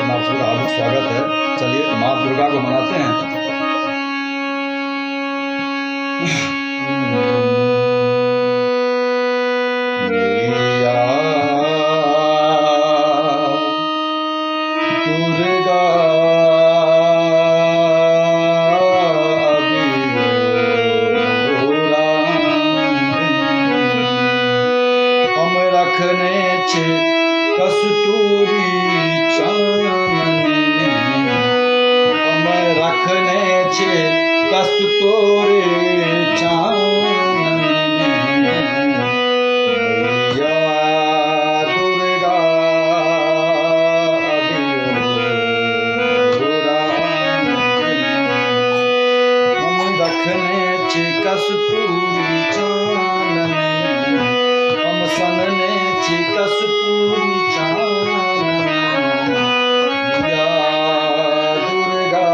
में आप सबका हार्दिक स्वागत है। चलिए माँ दुर्गा को मनाते हैं। मैया दुर्गा हम रखने छे कस्तूरी चानने, हम रखने छे कस्तूरी चानने। मैया दुर्गा हम रखने छे कस्तूरी चानने, हम सनने छे कस्तूरी चानने। मैया दुर्गा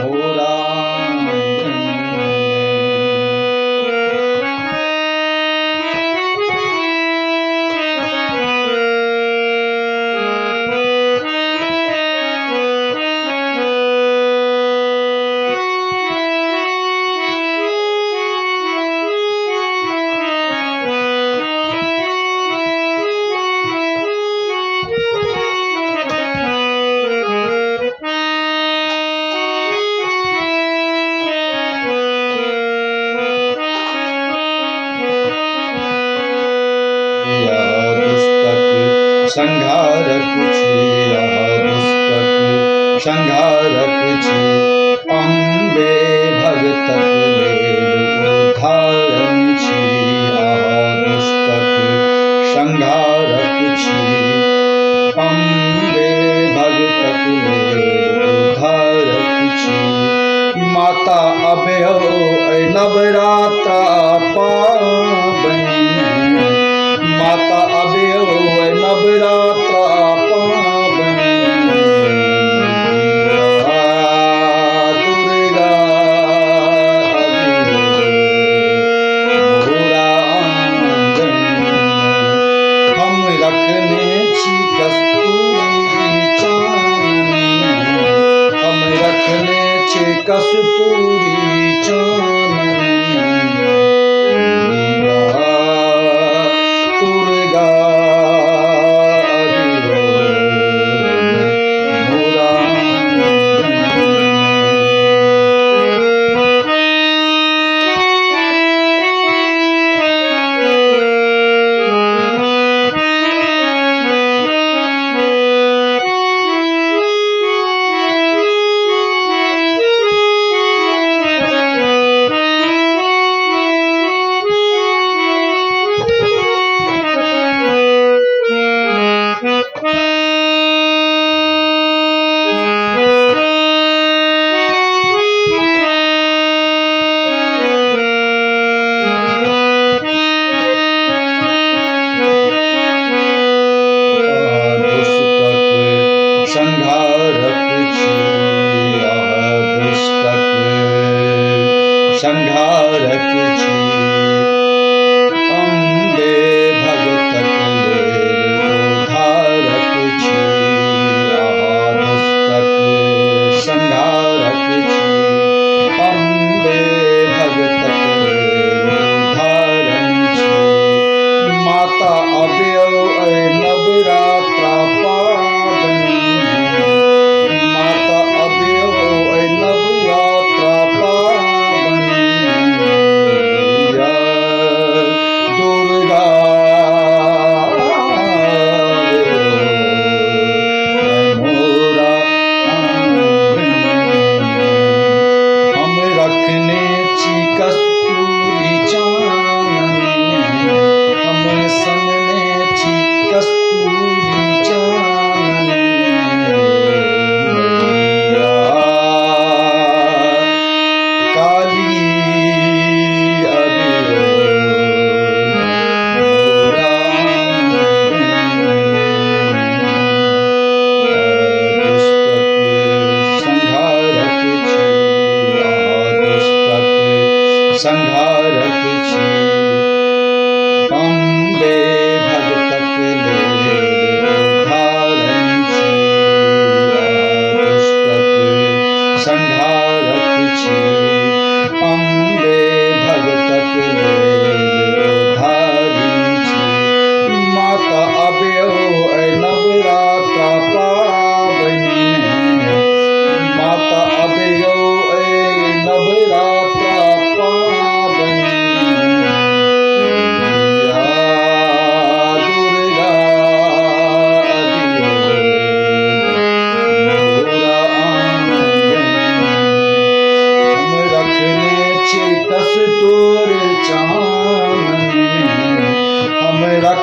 मोरा संघारक छी, दुस्तक संघारक छी। अम्बे भगतक लेल उद्धारण छी, दुस्तक संघारक छी। अम्बे भगतक लेल उद्धारक छी। माता अभयो नवरात्रा पाबनि में, माता अभयो नवरात्रा पाबनि में। दुर्गा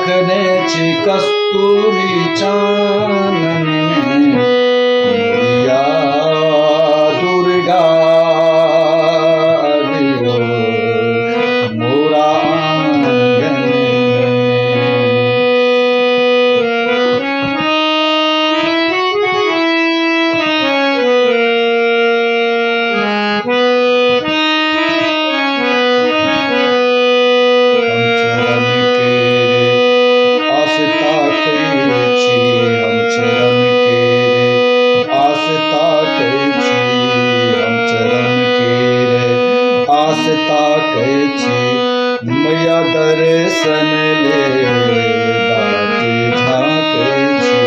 देखने छी कस्तूरी चानन में मैया दुर्गा अबियो मोरा आंगन मैया दर्शन ले बाट झाँकै छी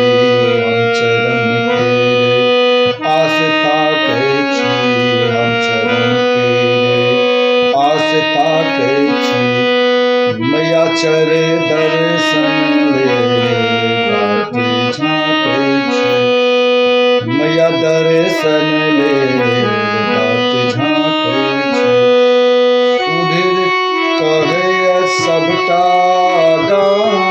हम चरण के आस ताकै छी हम चरण के आस ताकै छी मैया चर दर्शन ले बाट झाँकै छी मैया दर्शन ले बाट झाँकै छी सुधीर कहैया सबटा गाम